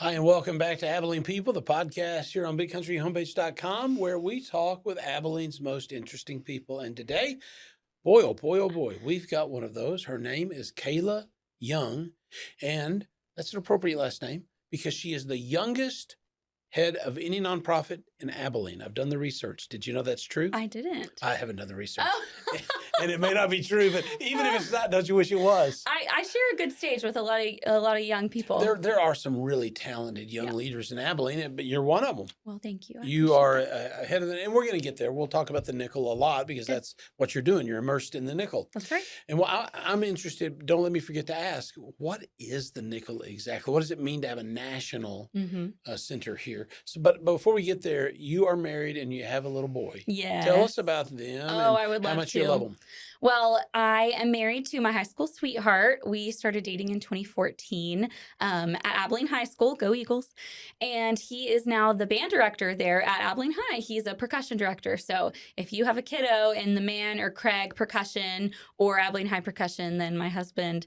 Hi, and welcome back to Abilene People, the podcast here on BigCountryHomepage.com, where we talk with Abilene's most interesting people. And today, boy, oh boy, oh boy, we've got one of those. Her name is Kayla Young, and that's an appropriate last name because she is the youngest head of any nonprofit in Abilene. I've done the research. Did you know that's true? I didn't. I haven't done the research. Oh. And it may not be true, but even if it's not, don't you wish it was? I share a good stage with a lot of young people. There are some really talented young leaders in Abilene, but you're one of them. Well, thank you. You are ahead of and we're going to get there. We'll talk about the nickel a lot because that's what you're doing. You're immersed in the nickel. That's right. And I'm interested, don't let me forget to ask, what is the nickel exactly? What does it mean to have a national center here? So, but before we get there, you are married and you have a little boy. Yeah. Tell us about them. Oh, I would love to. How much you love them. Well, I am married to my high school sweetheart. We started dating in 2014 at Abilene High School. Go Eagles. And he is now the band director there at Abilene High. He's a percussion director. So if you have a kiddo in the Man or Craig percussion or Abilene High percussion, then my husband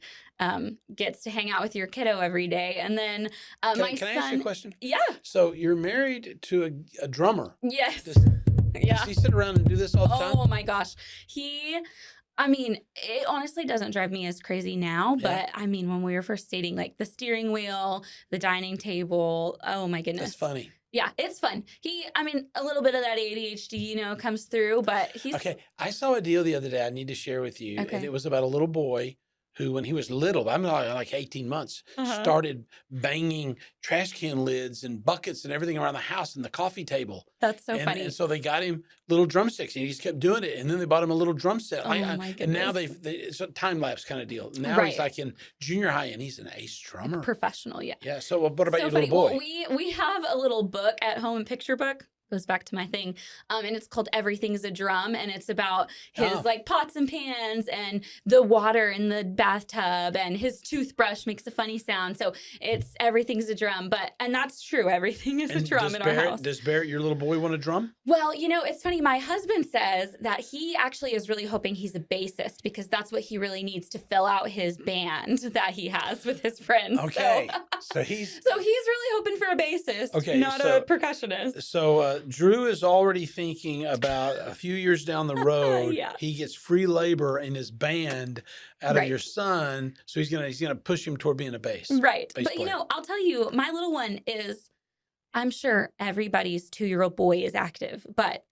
gets to hang out with your kiddo every day. And then my son... Can I ask you a question? Yeah. So you're married to a drummer. Yes. Does he sit around and do this all the time? Oh my gosh. It honestly doesn't drive me as crazy now, but when we were first dating, like the steering wheel, the dining table, oh my goodness. That's funny. Yeah, it's fun. A little bit of that ADHD, comes through, but he's... Okay, I saw a deal the other day I need to share with you, Okay. and it was about a little boy who, when he was little, I'm like 18 months, started banging trash can lids and buckets and everything around the house and the coffee table. That's so funny. And so they got him little drumsticks, and he just kept doing it. And then they bought him a little drum set. Oh, my goodness. And now it's a time-lapse kind of deal. Now he's like in junior high, and he's an ace drummer. Professional, yeah. Yeah, so what about So your funny. little boy? Well, we have a little book at home, a picture book. Goes back to my thing. And it's called Everything's a Drum. And it's about his pots and pans and the water in the bathtub, and his toothbrush makes a funny sound. So it's Everything's a Drum. And that's true. Everything is a drum in our house. Does Barrett, your little boy, want to drum? Well, it's funny. My husband says that he actually is really hoping he's a bassist because that's what he really needs to fill out his band that he has with his friends. Okay. So he's really hoping for a bassist, not a percussionist. So Drew is already thinking about a few years down the road. He gets free labor in his band out of your son, so he's gonna push him toward being a bass. Right, bass but player. I'll tell you, my little one is. I'm sure everybody's 2-year-old boy is active, but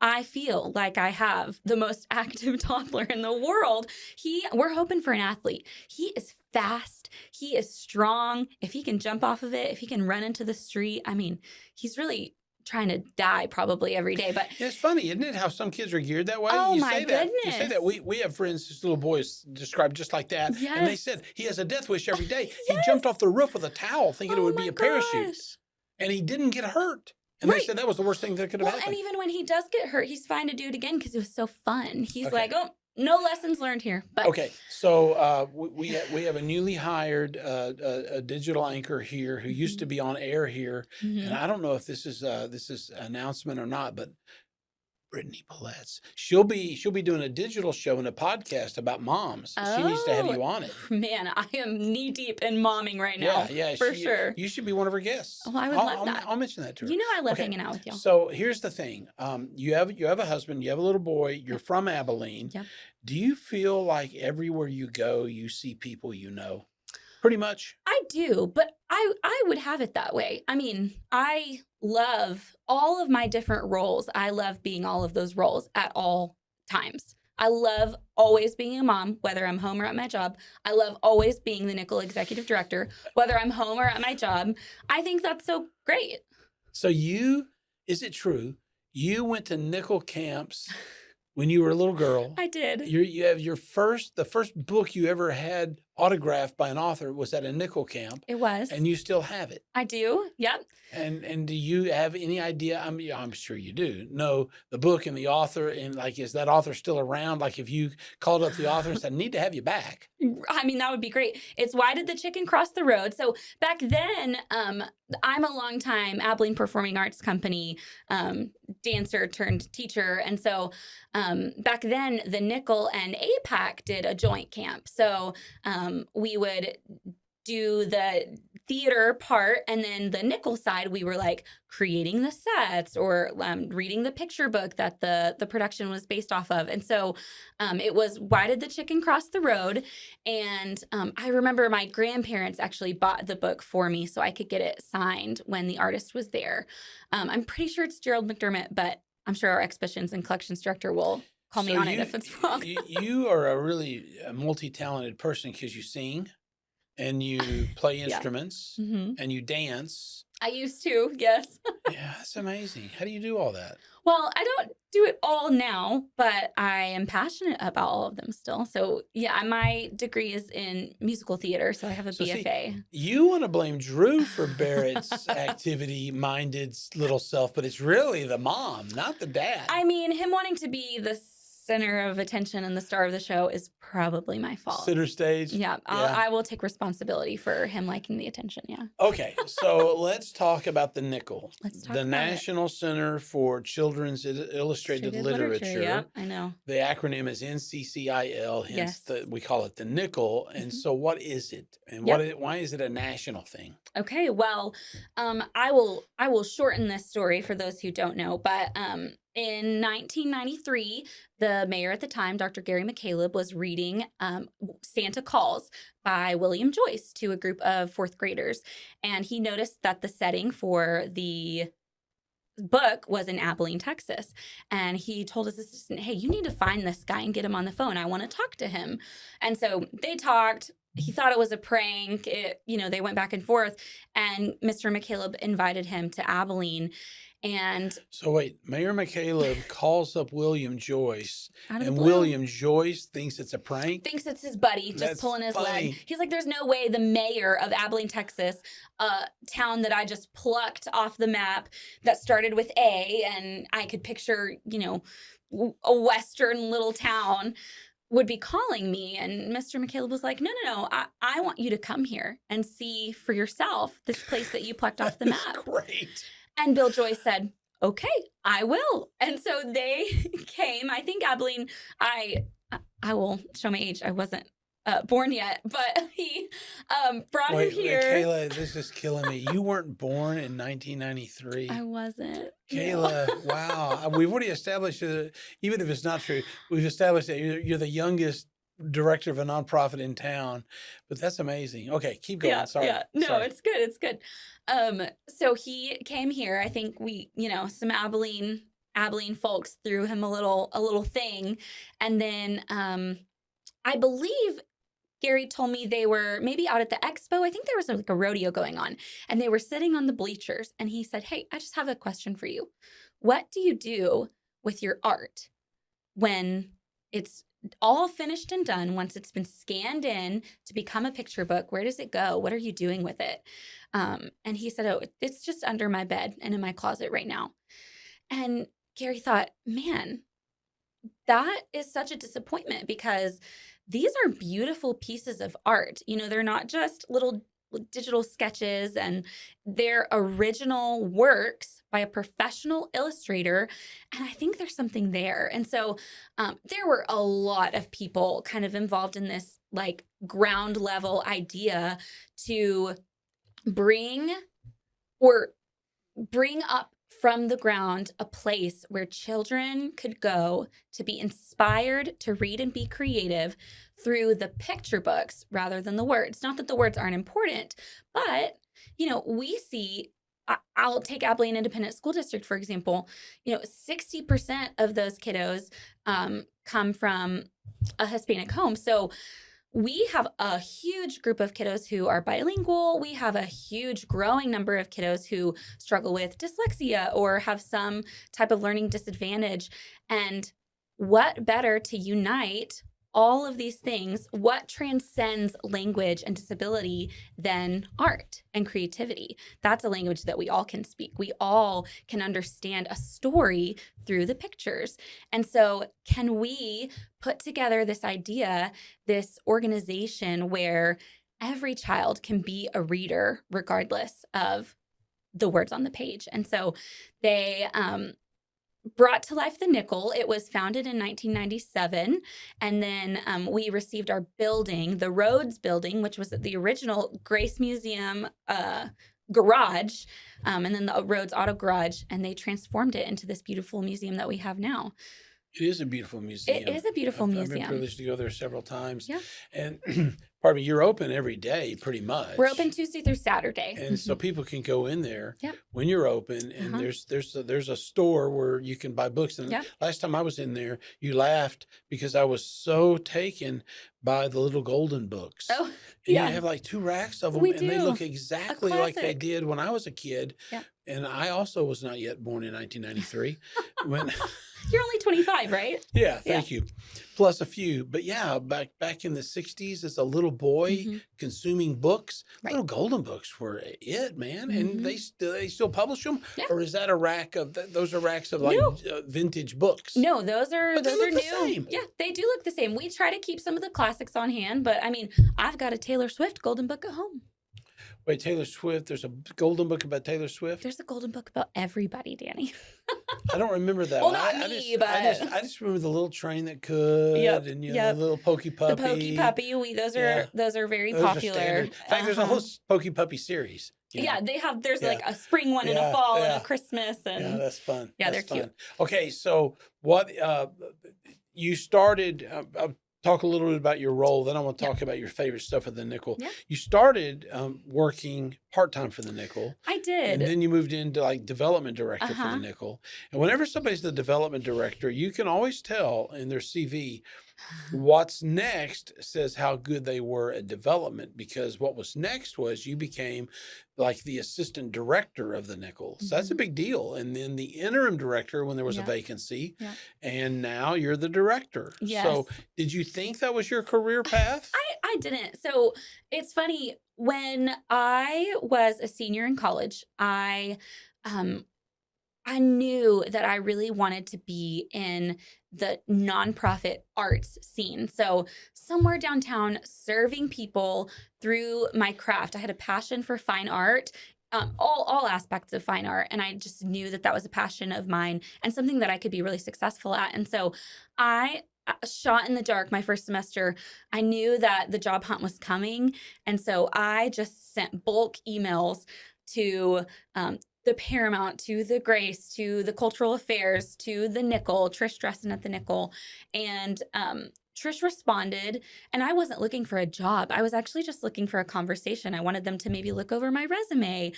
I feel like I have the most active toddler in the world. We're hoping for an athlete. He is fast. He is strong. If he can jump off of it, if he can run into the street, he's really trying to die probably every day. But it's funny, isn't it, how some kids are geared that way? Oh, you my say that. You goodness. say that. We have friends whose little boys described just like that. Yes. And they said he has a death wish every day. He jumped off the roof with a towel thinking it would be a parachute. Gosh. And he didn't get hurt. And they said that was the worst thing that could have happened. And even when he does get hurt, he's fine to do it again because it was so fun. He's like, oh, no lessons learned here. But okay, so we have a newly hired a digital anchor here who used to be on air here, and I don't know if this is announcement or not, but Brittany Paletz, she'll be doing a digital show and a podcast about moms. She needs to have you on it. Man, I am knee deep in momming right now. Yeah, for sure. You should be one of her guests. Oh, I would love that. I'll mention that to her. I love hanging out with y'all. So here's the thing: you have a husband, you have a little boy. You're from Abilene. Yep. Do you feel like everywhere you go, you see people you know? Pretty much. I do, but I would have it that way. I love all of my different roles. I love being all of those roles at all times. I love always being a mom, whether I'm home or at my job. I love always being the Nickel Executive Director, whether I'm home or at my job. I think that's so great. So is it true, you went to Nickel camps when you were a little girl? I did. You have the first book you ever had autographed by an author was at a Nickel camp. It was. And you still have it. I do. Yep. And do you have any idea? I'm sure you do know the book and the author, and is that author still around? Like if you called up the author and said, I need to have you back. That would be great. It's Why Did the Chicken Cross the Road? So back then, I'm a longtime Abilene Performing Arts Company dancer turned teacher. And so back then, the Nickel and APAC did a joint camp. So we would do the theater part, and then the nickel side, we were like creating the sets or reading the picture book that the production was based off of. And so it was Why Did the Chicken Cross the Road? And I remember my grandparents actually bought the book for me so I could get it signed when the artist was there. I'm pretty sure it's Gerald McDermott, but I'm sure our exhibitions and collections director will call me on it if it's wrong. You are a really multi-talented person because you sing and you play instruments and you dance. I used to, yes. Yeah, that's amazing. How do you do all that? Well, I don't do it all now, but I am passionate about all of them still. So yeah, my degree is in musical theater, so I have a BFA. See, you want to blame Drew for Barrett's activity-minded little self, but it's really the mom, not the dad. I mean, him wanting to be the center of attention and the star of the show is probably my fault. Center stage? Yeah, I will take responsibility for him liking the attention, yeah. Okay, so let's talk about the nickel. Let's talk the about National Center for Children's Illustrated Literature. Yeah, I know. The acronym is NCCIL, hence we call it the nickel. And so what is it? And why is it a national thing? Okay, well, I will shorten this story for those who don't know, but in 1993, the mayor at the time, Dr. Gary McCaleb, was reading Santa Calls by William Joyce to a group of fourth graders. And he noticed that the setting for the book was in Abilene, Texas. And he told his assistant, hey, you need to find this guy and get him on the phone. I want to talk to him. And so they talked. He thought it was a prank. They went back and forth. And Mr. McCaleb invited him to Abilene. And so wait, Mayor McCaleb calls up William Joyce, and William Joyce thinks it's a prank? Thinks it's his buddy just pulling his leg. He's like, there's no way the mayor of Abilene, Texas, a town that I just plucked off the map that started with A, and I could picture, a western little town, would be calling me. And Mr. McCaleb was like, no, I want you to come here and see for yourself this place that you plucked off the map. Great. And Bill Joyce said, okay, I will. And so they came. I think Abilene, I will show my age. I wasn't born yet, but he brought him here. Kayla, this is killing me. You weren't born in 1993. I wasn't. Kayla, no. Wow. We've already established, even if it's not true, we've established that you're the youngest director of a nonprofit in town, but that's amazing. Okay, keep going. Sorry. Yeah. No, it's good. It's good. So he came here. I think we, some Abilene folks threw him a little thing. And then I believe Gary told me they were maybe out at the expo. I think there was like a rodeo going on, and they were sitting on the bleachers, and he said, hey, I just have a question for you. What do you do with your art when it's all finished and done, once it's been scanned in to become a picture book? Where does it go? What are you doing with it? And he said, oh, it's just under my bed and in my closet right now. And Gary thought, man, that is such a disappointment, because these are beautiful pieces of art. They're not just little digital sketches, and they're original works by a professional illustrator. And I think there's something there. And so there were a lot of people kind of involved in this like ground level idea to bring up from the ground a place where children could go to be inspired to read and be creative through the picture books rather than the words. Not that the words aren't important, but, we see, I'll take Abilene Independent School District, for example, 60% of those kiddos come from a Hispanic home. So we have a huge group of kiddos who are bilingual. We have a huge growing number of kiddos who struggle with dyslexia or have some type of learning disadvantage. And what better to unite all of these things? What transcends language and disability than art and creativity? That's a language that we all can speak. We all can understand a story through the pictures. And so can we put together this idea, this organization where every child can be a reader regardless of the words on the page? And so they brought to life the nickel. It was founded in 1997. And then we received our building, the Rhodes building, which was the original Grace Museum garage, and then the Rhodes Auto Garage. And they transformed it into this beautiful museum that we have now. It is a beautiful museum. It is a beautiful museum. I've been privileged to go there several times. Yeah. And pardon me, you're open every day pretty much. We're open Tuesday through Saturday. And so people can go in there Yep. when you're open, and there's a store where you can buy books. And Yep. last time I was in there, you laughed because I was so taken by the little golden books. Oh, And yeah. you have like 2 racks of them, We and they do. look exactly like they classic. did when I was a kid. Yeah. And I also was not yet born in 1993. when You're only 25, right? Yeah, thank you. Plus a few. But yeah, back in the 60s as a little boy Mhm. consuming books, Right. little golden books were it, man. And Mhm. they still publish them? Yeah. Or is that a rack of, those are racks of like No. vintage books? No, those are But they those are look the new. same. Yeah, they do look the same. We try to keep some of the classics on hand, but I mean, I've got a Taylor Swift golden book at home. Wait, Taylor Swift, there's a golden book about Taylor Swift? There's a golden book about everybody, Danny. I don't remember that Well, one. not I me, just, but I just remember the little train that could, Yep, and yep. the little Pokey Puppy. The Pokey Puppy, Yeah. those are very Those are popular. standard. In fact, there's a whole Pokey Puppy series. you know. Yeah, they have. There's Yeah. like a spring one and Yeah, a fall and yeah. a Christmas, Yeah, and that's fun. Yeah, That's they're cute. fun. Okay, so what you started? I'll talk a little bit about your role. Then I want to talk about your favorite stuff at the Nickel. Yeah. You started working part-time for the Nickel, I did. and then you moved into like development director for the Uh-huh. Nickel. And whenever somebody's the development director, you can always tell in their CV what's next says how good they were at development, because what was next was you became like the assistant director of the Nickel. So that's a Mhm. big deal. And then the interim director when there was a Yeah. vacancy, Yeah. and now you're the director. Yes. So did you think that was your career path? I didn't. So it's funny, when I was a senior in college, I knew that I really wanted to be in the nonprofit arts scene. So somewhere downtown, serving people through my craft. I had a passion for fine art, all aspects of fine art, and I just knew that that was a passion of mine and something that I could be really successful at. And so I shot in the dark my first semester. I knew that the job hunt was coming, and so I just sent bulk emails to the Paramount, to the Grace, to the Cultural Affairs, to the Nickel, Trish Dresson at the Nickel. And Trish responded, and I wasn't looking for a job. I was actually just looking for a conversation. I wanted them to maybe look over my resume,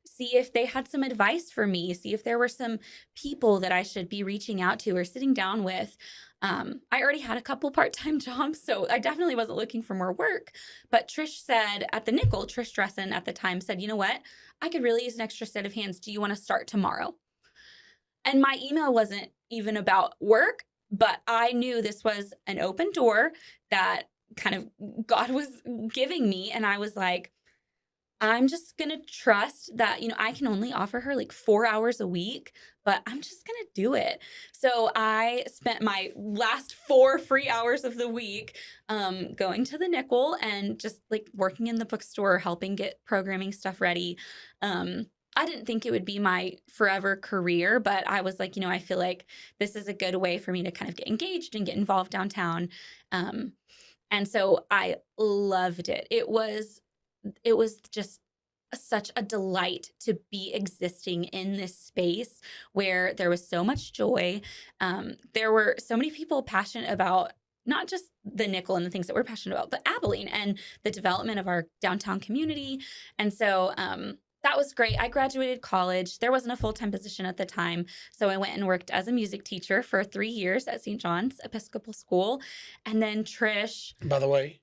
see if they had some advice for me, see if there were some people that I should be reaching out to or sitting down with. I already had a couple part-time jobs, so I definitely wasn't looking for more work. But Trish said at the Nickel, Trish Dresson at the time said, you know what? I could really use an extra set of hands. Do you want to start tomorrow? And my email wasn't even about work, but I knew this was an open door that kind of God was giving me. And I was like, I'm just going to trust that, I can only offer her like 4 hours a week, but I'm just going to do it. So I spent my last 4 free hours of the week going to the Nickel and just like working in the bookstore, helping get programming stuff ready. I didn't think it would be my forever career, but I was like, I feel like this is a good way for me to kind of get engaged and get involved downtown. And so I loved it. It was just such a delight to be existing in this space where there was so much joy. There were so many people passionate about not just the Nickel and the things that we're passionate about, but Abilene and the development of our downtown community. And so that was great. I graduated college. There wasn't a full-time position at the time. So I went and worked as a music teacher for 3 years at St. John's Episcopal School. And then Trish, By the way,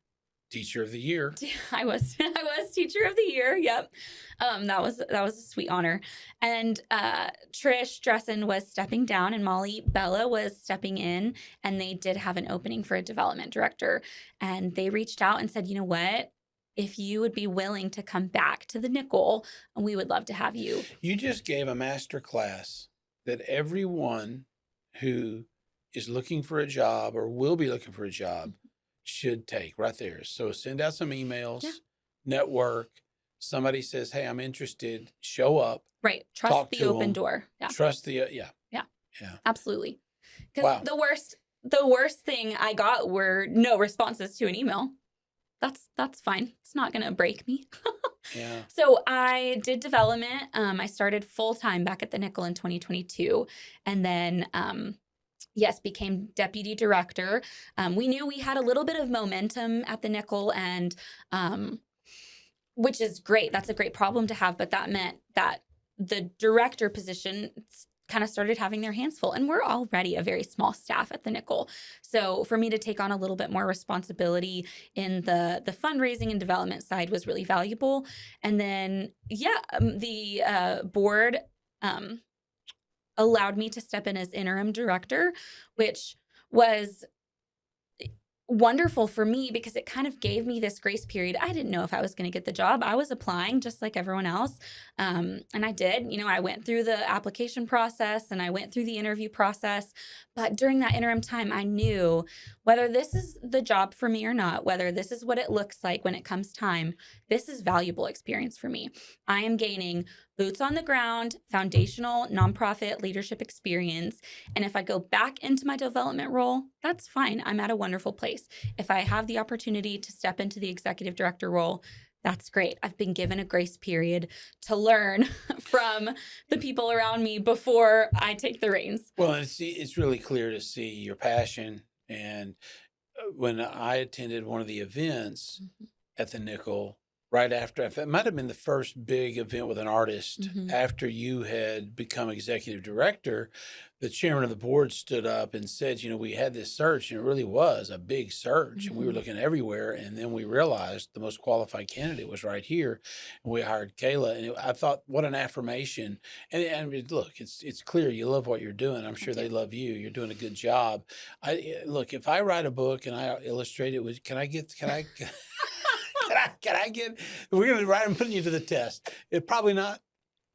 Teacher of the Year. I was Teacher of the Year. Yep. That was a sweet honor. And Trish Dresson was stepping down and Molly Bella was stepping in, and they did have an opening for a development director. And they reached out and said, you know what? If you would be willing to come back to the Nickel, we would love to have you. You just gave a master class that everyone who is looking for a job or will be looking for a job should take right there. So send out some emails, network. Somebody says, hey, I'm interested. Show up. Right. Trust Talk the to open them. door. Yeah. Trust the, Yeah. Yeah. Absolutely. Because Wow. the worst thing I got were no responses to an email. That's fine. It's not going to break me. Yeah. So I did development. I started full-time back at the Nickel in 2022, and then yes, became deputy director. We knew we had a little bit of momentum at the Nickel, and which is great. That's a great problem to have, but that meant that the director position kind of started having their hands full, and we're already a very small staff at the Nickel. So for me to take on a little bit more responsibility in the fundraising and development side was really valuable. And then the board allowed me to step in as interim director, which was wonderful for me because it kind of gave me this grace period. I didn't know if I was going to get the job. I was applying just like everyone else. And I did. I went through the application process and I went through the interview process. But during that interim time, I knew whether this is the job for me or not, whether this is what it looks like when it comes time, this is valuable experience for me. I am gaining boots on the ground, foundational nonprofit leadership experience. And if I go back into my development role, that's fine. I'm at a wonderful place. If I have the opportunity to step into the executive director role, that's great. I've been given a grace period to learn from the people around me before I take the reins. Well, it's really clear to see your passion. And when I attended one of the events at the Nickel, right after, it might have been the first big event with an artist after you had become executive director, the chairman of the board stood up and said, we had this search, and it really was a big search, and we were looking everywhere. And then we realized the most qualified candidate was right here, and we hired Kayla. And I thought, what an affirmation. And look, it's clear you love what you're doing. I'm sure they love you. You're doing a good job. Look, if I write a book and I illustrate it, can I get we're going to write and putting you to the test. Probably not.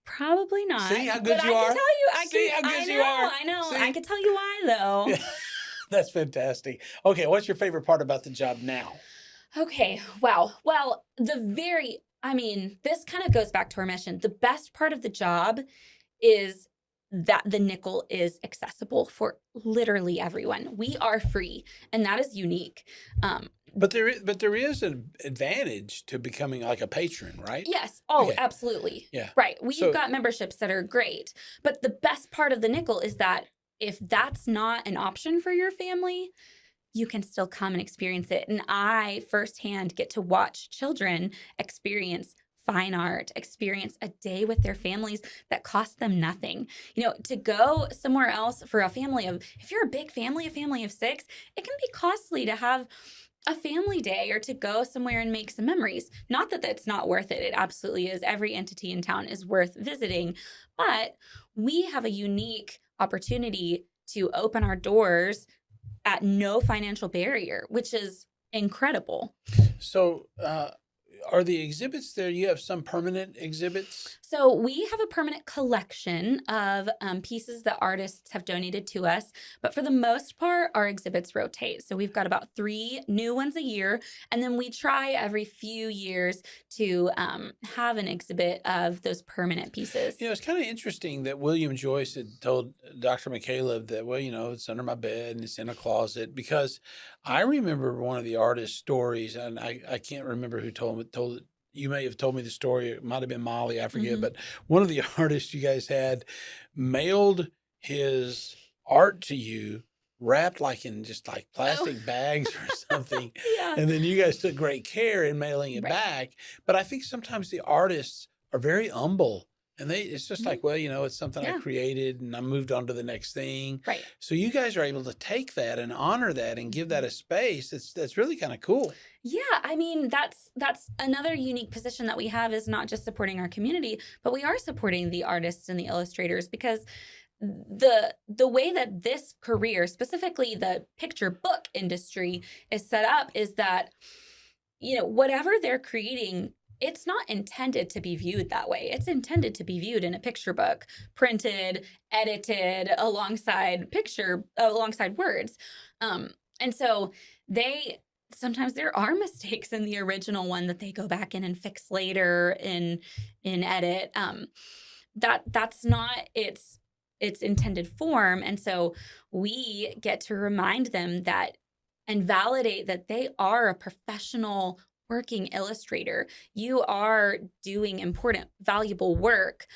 Probably not. See how good but you I are? can tell you. See how good you are? I know. See? I can tell you why, though. Yeah. That's fantastic. Okay, what's your favorite part about the job now? Okay, wow. Well, this kind of goes back to our mission. The best part of the job is that the Nickel is accessible for literally everyone. We are free, and that is unique. But there is an advantage to becoming like a patron, right? Yes. Oh, okay. Absolutely. Yeah. Right. We've got memberships that are great. But the best part of the Nickel is that if that's not an option for your family, you can still come and experience it. And I firsthand get to watch children experience fine art, experience a day with their families that cost them nothing. To go somewhere else for a family if you're a big family, a family of 6, it can be costly to have a family day or to go somewhere and make some memories. Not that that's not worth it. It absolutely is. Every entity in town is worth visiting. But we have a unique opportunity to open our doors at no financial barrier, which is incredible. So, are the exhibits there? You have some permanent exhibits? So we have a permanent collection of pieces that artists have donated to us. But for the most part, our exhibits rotate. So we've got about 3 new ones a year. And then we try every few years to have an exhibit of those permanent pieces. It's kind of interesting that William Joyce had told Dr. McCaleb that, it's under my bed and it's in a closet, because I remember one of the artist's stories, and I can't remember who told it. You may have told me the story. It might have been Molly, I forget. But one of the artists you guys had mailed his art to you, wrapped like in just like plastic bags or something. Yeah. And then you guys took great care in mailing it back. But I think sometimes the artists are very humble. And it's just like, it's something I created and I moved on to the next thing. Right. So you guys are able to take that and honor that and give that a space. That's really kind of cool. Yeah, that's another unique position that we have, is not just supporting our community, but we are supporting the artists and the illustrators, because the way that this career, specifically the picture book industry, is set up is that, whatever they're creating, it's not intended to be viewed that way. It's intended to be viewed in a picture book, printed, edited alongside words. And so sometimes there are mistakes in the original one that they go back in and fix later in edit. That's not its its intended form. And so we get to remind them that and validate that they are a professional working illustrator. You are doing important, valuable work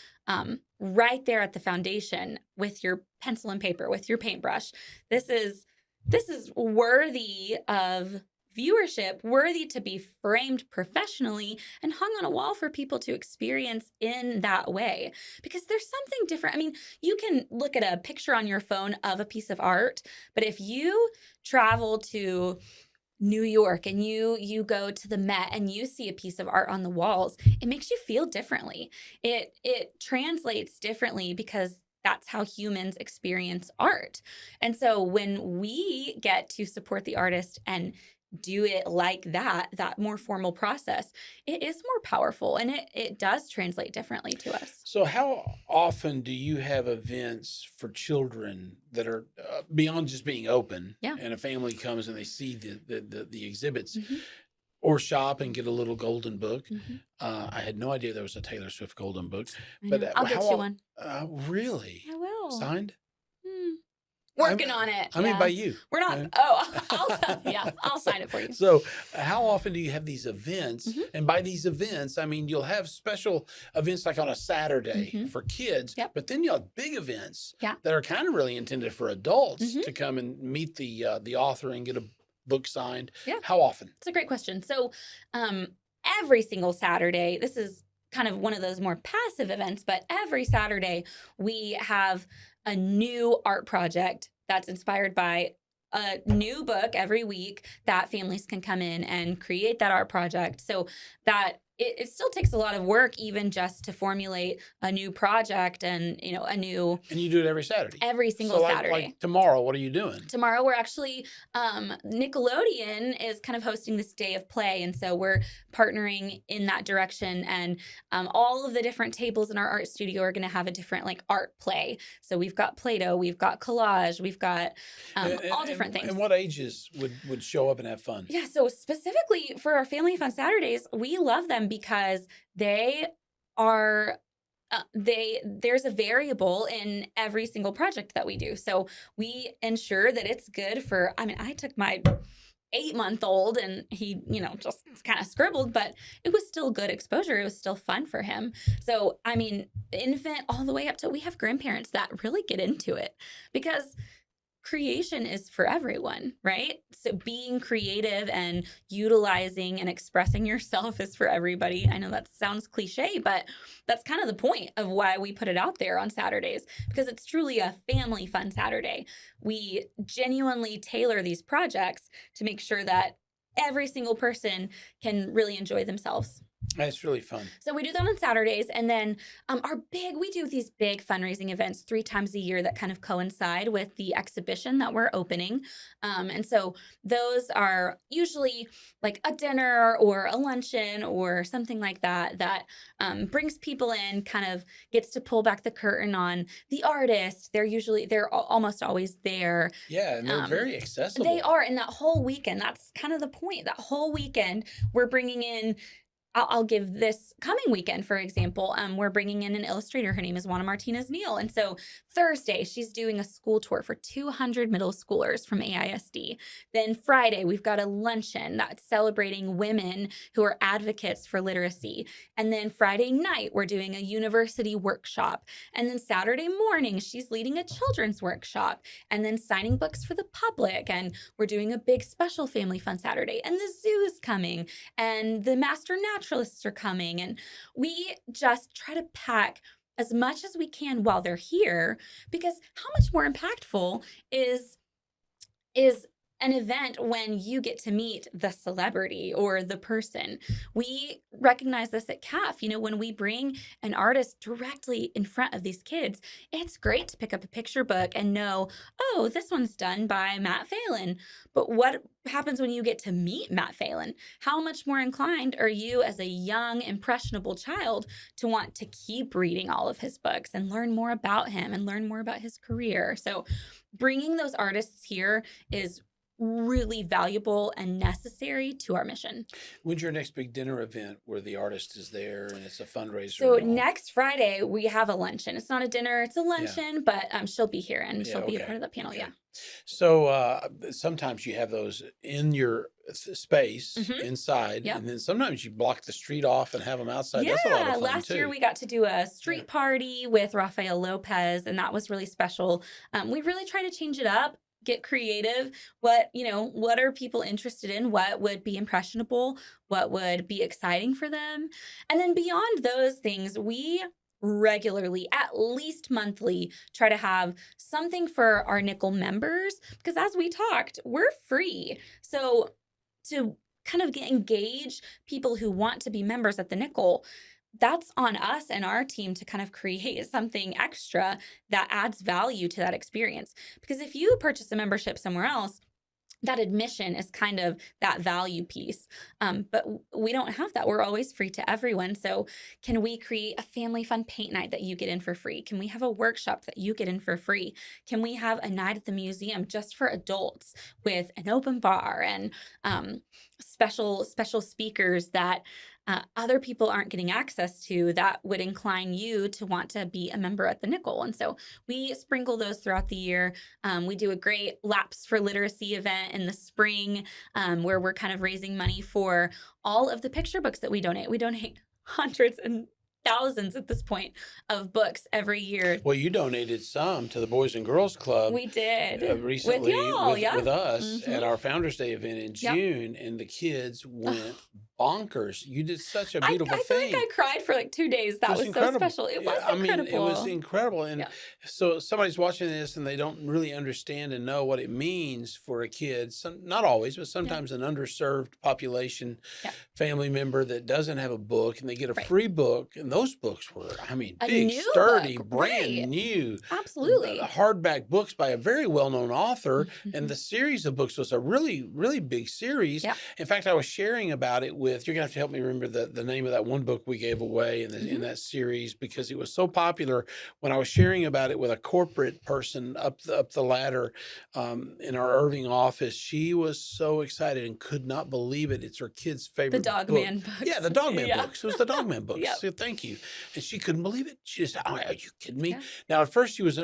right there at the foundation with your pencil and paper, with your paintbrush. This is worthy of viewership, worthy to be framed professionally and hung on a wall for people to experience in that way. Because there's something different. I mean, you can look at a picture on your phone of a piece of art, but if you travel to New York and you go to the Met and you see a piece of art on the walls, it makes you feel differently. It translates differently because that's how humans experience art. And so when we get to support the artist and do it like that more formal process, it is more powerful and it does translate differently to us. So how often do you have events for children that are beyond just being open, Yeah. and a family comes and they see the exhibits, Mm-hmm. or shop and get a little golden book? Mm-hmm. I had no idea there was a Taylor Swift golden book. I But know. I'll get you one. Really? I will. Signed? Working on it. I mean, by you. We're not. I'll sign it for you. So how often do you have these events? Mm-hmm. And by these events, I mean, you'll have special events like on a Saturday Mm-hmm. for kids, Yep. but then you'll have big events Yeah. that are kind of really intended for adults Mm-hmm. to come and meet the author and get a book signed. Yeah. How often? It's a great question. So every single Saturday, this is kind of one of those more passive events, but every Saturday we have a new art project that's inspired by a new book every week that families can come in and create that art project. So that it still takes a lot of work, even just to formulate a new project and, a new. And you do it every Saturday? Every single Saturday. Like tomorrow, what are you doing? Tomorrow, we're actually, Nickelodeon is kind of hosting this day of play. And so we're partnering in that direction. And all of the different tables in our art studio are going to have a different art play. So we've got Play-Doh, we've got collage, we've got all different things. And what ages would show up and have fun? Yeah. So specifically for our Family Fun Saturdays, we love them because they are there's a variable in every single project that we do. So we ensure that it's good for, I took my 8-month-old and he, just kind of scribbled, but it was still good exposure. It was still fun for him. So, infant all the way up to, we have grandparents that really get into it because creation is for everyone, right? So being creative and utilizing and expressing yourself is for everybody. I know that sounds cliche, but that's kind of the point of why we put it out there on Saturdays, because it's truly a family fun Saturday. We genuinely tailor these projects to make sure that every single person can really enjoy themselves. That's really fun. So we do that on Saturdays. And then we do these big fundraising events 3 times a year that kind of coincide with the exhibition that we're opening. And so those are usually like a dinner or a luncheon or something like that brings people in, kind of gets to pull back the curtain on the artist. They're almost always there. Yeah, and they're very accessible. They are. And that whole weekend, that's kind of the point. That whole weekend, we're bringing in, I'll give this coming weekend, for example, we're bringing in an illustrator. Her name is Juana Martinez-Neal. And so Thursday, she's doing a school tour for 200 middle schoolers from AISD. Then Friday, we've got a luncheon that's celebrating women who are advocates for literacy. And then Friday night, we're doing a university workshop. And then Saturday morning, she's leading a children's workshop and then signing books for the public. And we're doing a big special Family Fun Saturday. And the zoo is coming and the Master Naturalists are coming, and we just try to pack as much as we can while they're here, because how much more impactful is an event when you get to meet the celebrity or the person. We recognize this at CAF. When we bring an artist directly in front of these kids, it's great to pick up a picture book and know, oh, this one's done by Matt Phelan. But what happens when you get to meet Matt Phelan? How much more inclined are you as a young, impressionable child to want to keep reading all of his books and learn more about him and learn more about his career? So bringing those artists here is really valuable and necessary to our mission. When's your next big dinner event where the artist is there and it's a fundraiser? So and all? next Friday, we have a luncheon. It's not a dinner, it's a luncheon, but she'll be here and Yeah, she'll be a okay, part of the panel. okay. Yeah. So sometimes you have those in your space Mhm. inside, Yep. and then sometimes you block the street off and have them outside. That's a lot of Yeah, fun last too. year we got to do a street party with Rafael Lopez, and that was really special. We really try to change it up, get creative. What are people interested in? What would be impressionable? What would be exciting for them? And then beyond those things, we regularly, at least monthly, try to have something for our Nickel members, because as we talked, we're free. So to kind of engage people who want to be members at the Nickel, that's on us and our team to kind of create something extra that adds value to that experience. Because if you purchase a membership somewhere else, that admission is kind of that value piece. But we don't have that. We're always free to everyone. So can we create a family fun paint night that you get in for free? Can we have a workshop that you get in for free? Can we have a night at the museum just for adults with an open bar and special speakers that other people aren't getting access to, that would incline you to want to be a member at the Nickel? And so we sprinkle those throughout the year. We do a great Laps for Literacy event in the spring, where we're kind of raising money for all of the picture books that we donate. We donate hundreds and thousands at this point of books every year. Well, you donated some to the Boys and Girls Club. We did recently with y'all, yeah. with us Mhm. at our Founders Day event in Yep. June, and the kids went bonkers. You did such a I beautiful feel thing. like I cried for like 2 days. That was so incredible. special. It was Yeah, incredible. I mean, it was incredible. And Yeah. so somebody's watching this and they don't really understand and know what it means for a kid. Not always, but sometimes an underserved population family member that doesn't have a book, and they get a free book. And those books were, I mean, A big, new sturdy, book, brand right. new. Absolutely. Hardback books by a very well-known author. Mhm. And the series of books was a really, really big series. Yeah. In fact, I was sharing about it with, you're going to have to help me remember the name of that one book we gave away in that series, because it was so popular. When I was sharing about it with a corporate person up the ladder in our Irving office, she was so excited and could not believe it. It's her kid's favorite The Dog book. Man books. Yeah, the Dog Man Yeah. books. It was the Dog Man books. Yep. So thank you. And she couldn't believe it. She just, are you kidding me? Yeah. Now, at first she was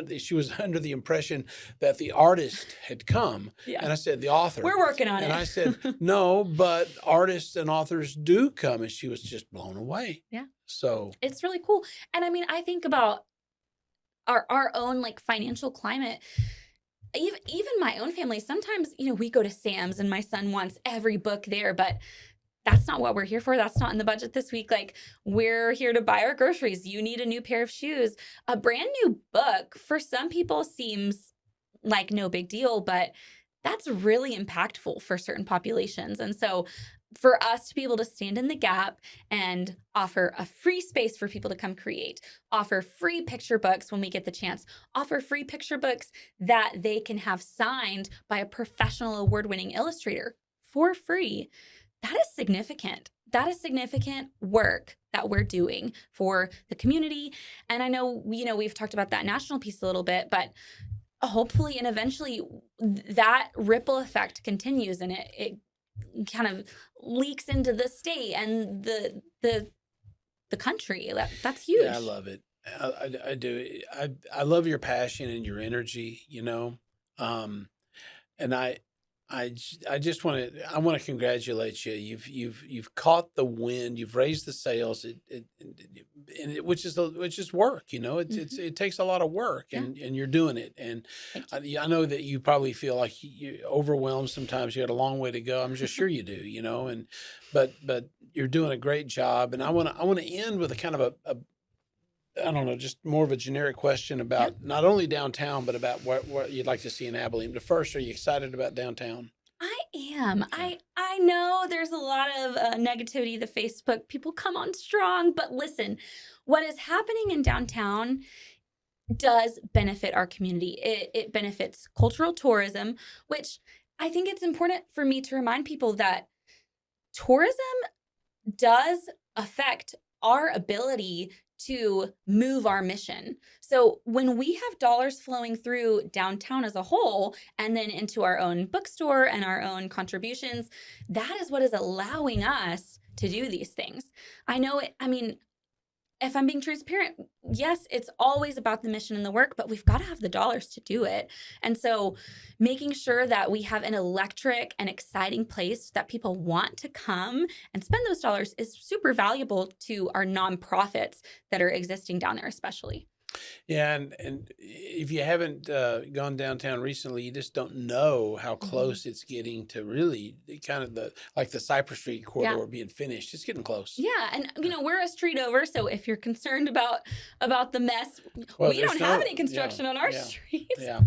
under the impression that the artist had come. Yeah. And I said, the author. We're working on it. And I said, no, but artists and authors do come. And she was just blown away. Yeah. So it's really cool. And I mean, I think about our own like financial climate. Even my own family, sometimes, we go to Sam's and my son wants every book there, but that's not what we're here for. That's not in the budget this week. Like, we're here to buy our groceries. You need a new pair of shoes. A brand new book for some people seems like no big deal, but that's really impactful for certain populations. And so for us to be able to stand in the gap and offer a free space for people to come create, offer free picture books when we get the chance, offer free picture books that they can have signed by a professional award-winning illustrator for free, that is significant. That is significant work that we're doing for the community. And I know, we've talked about that national piece a little bit, but hopefully and eventually that ripple effect continues, and it kind of leaks into the state and the country. That's huge. yeah, I love it. I do. I love your passion and your energy, and I just want to congratulate you. You've caught the wind. You've raised the sails. Which is work. It takes a lot of work, and you're doing it. And I know that you probably feel like you're overwhelmed sometimes. You got a long way to go. I'm just sure you do. But you're doing a great job. And I want to end with a kind of a I don't know, just more of a generic question about not only downtown, but about what you'd like to see in Abilene. But first, are you excited about downtown? I am. I know there's a lot of negativity. The Facebook people come on strong, but listen, what is happening in downtown does benefit our community. It benefits cultural tourism, which I think it's important for me to remind people that tourism does affect our ability to move our mission. So when we have dollars flowing through downtown as a whole and then into our own bookstore and our own contributions, that is what is allowing us to do these things. I know it, I mean, if I'm being transparent, yes, it's always about the mission and the work, but we've got to have the dollars to do it. And so making sure that we have an electric and exciting place that people want to come and spend those dollars is super valuable to our nonprofits that are existing down there, especially. Yeah, and if you haven't gone downtown recently, you just don't know how close it's getting to really kind of the Cypress Street corridor being finished. It's getting close. Yeah, and we're a street over, so if you're concerned about the mess, we don't have any construction on our streets. Yeah.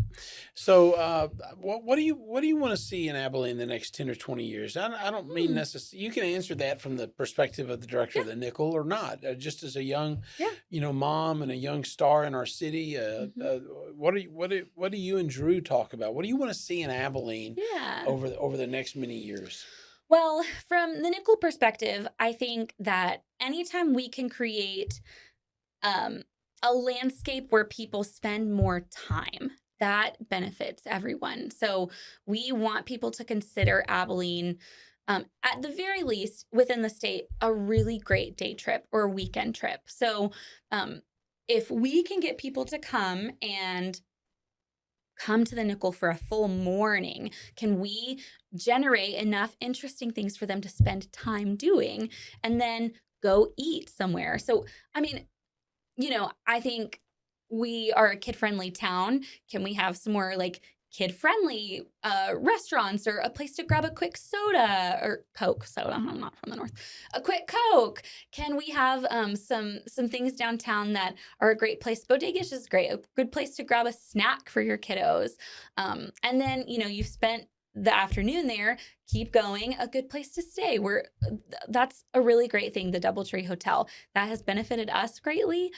So, what do you want to see in Abilene in the next 10 or 20 years? I don't mean necessarily. You can answer that from the perspective of the director of the Nickel or not. Just as a young, mom and a young star in our city. What do you and Drew talk about? What do you want to see in Abilene over the next many years? Well, from the Nickel perspective, I think that anytime we can create a landscape where people spend more time, that benefits everyone. So we want people to consider Abilene, at the very least within the state, a really great day trip or weekend trip. So if we can get people to come to the Nickel for a full morning, can we generate enough interesting things for them to spend time doing and then go eat somewhere? So, I mean, I think we are a kid-friendly town. Can we have some more like kid-friendly restaurants or a place to grab a quick soda or Coke soda? I'm not from the North. A quick Coke. Can we have some things downtown that are a great place? Bodegas is great. A good place to grab a snack for your kiddos. And then, you've spent the afternoon there, keep going, a good place to stay. That's a really great thing. The Doubletree Hotel, that has benefited us greatly.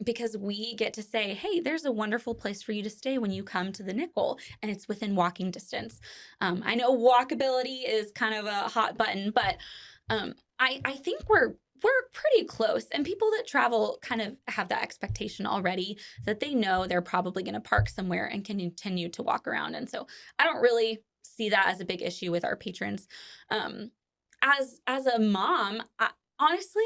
Because we get to say, hey, there's a wonderful place for you to stay when you come to the Nickel, and it's within walking distance. I know walkability is kind of a hot button, but I think we're pretty close, and people that travel kind of have that expectation already that they know they're probably going to park somewhere and can continue to walk around. And so I don't really see that as a big issue with our patrons. As a mom, honestly,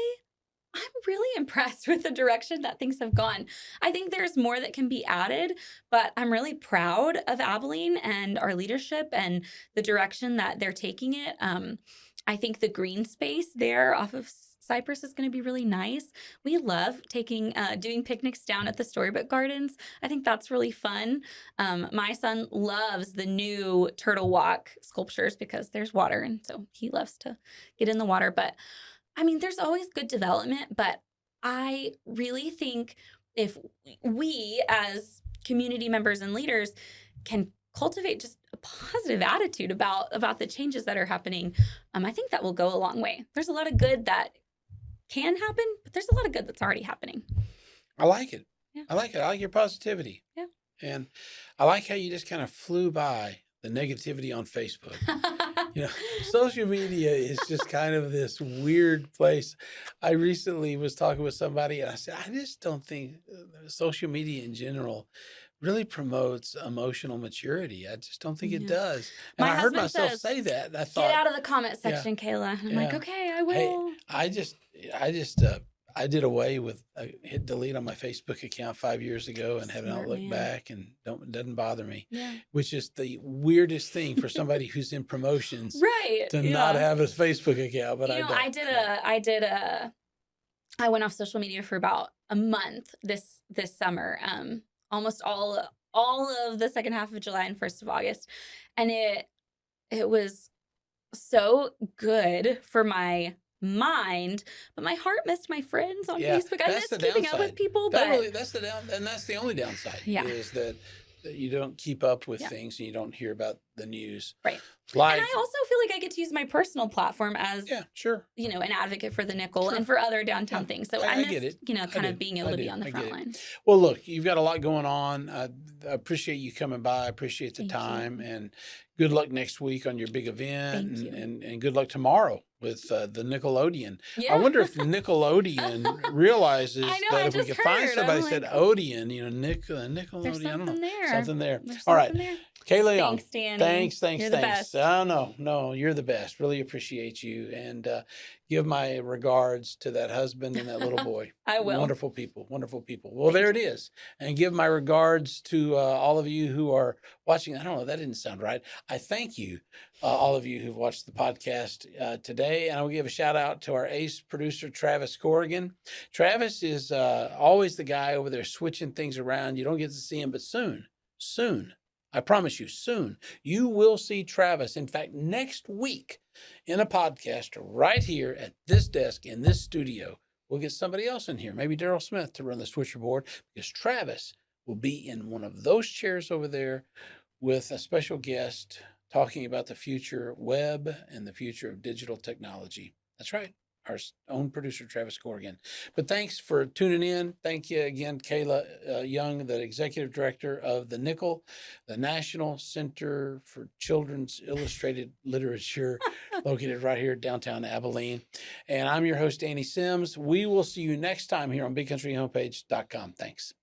I'm really impressed with the direction that things have gone. I think there's more that can be added, but I'm really proud of Abilene and our leadership and the direction that they're taking it. I think the green space there off of Cypress is going to be really nice. We love doing picnics down at the Storybook Gardens. I think that's really fun. My son loves the new Turtle Walk sculptures because there's water, and so he loves to get in the water. But I mean, there's always good development, but I really think if we as community members and leaders can cultivate just a positive attitude about the changes that are happening, I think that will go a long way. There's a lot of good that can happen, but there's a lot of good that's already happening. I like it. Yeah. I like it. I like your positivity. Yeah. And I like how you just kind of flew by the negativity on Facebook. Social media is just kind of this weird place. I recently was talking with somebody and I said, I just don't think social media in general really promotes emotional maturity. I just don't think it does. And I heard myself say that. And I thought, get out of the comment section, Kayla. And I'm like, okay, I will. Hey, I did away with, hit delete on my Facebook account 5 years ago and have not looked back, and doesn't bother me, which is the weirdest thing for somebody who's in promotions to not have a Facebook account. But I went off social media for about a month this summer, almost all of the second half of July and 1st of August. And it was so good for my mind, but my heart missed my friends on Facebook. I missed keeping up with people, but that's the only downside is that you don't keep up with things and you don't hear about the news. Right. And I also feel like I get to use my personal platform as an advocate for the Nickel and for other downtown things. So I get it. Kind of being able to be on the front line. Well, look, you've got a lot going on. I appreciate you coming by. I appreciate the time and Good luck next week on your big event, Thank you. and good luck tomorrow with the Nickelodeon. Yeah. I wonder if Nickelodeon realizes I know, that I if we just could find heard. somebody I'm that said like, Odeon, there's Nickelodeon, I don't know, something there. something there. There's All right, something there. Kayla Young. Thanks, Danny. Thanks. You're the best. Oh, no, you're the best. Really appreciate you. And give my regards to that husband and that little boy. I will. Wonderful people. Well, there it is. And give my regards to all of you who are watching. I don't know, that didn't sound right. I thank you, all of you who've watched the podcast today. And I will give a shout out to our ace producer, Travis Corrigan. Travis is always the guy over there switching things around. You don't get to see him, but soon, I promise you, soon, you will see Travis. In fact, next week in a podcast right here at this desk in this studio, we'll get somebody else in here, maybe Daryl Smith, to run the switcherboard, because Travis will be in one of those chairs over there with a special guest talking about the future web and the future of digital technology. That's right. Our own producer, Travis Corrigan. But thanks for tuning in. Thank you again, Kayla Young, the executive director of the NCCIL, the National Center for Children's Illustrated Literature, located right here downtown Abilene. And I'm your host, Danny Sims. We will see you next time here on BigCountryHomepage.com. Thanks.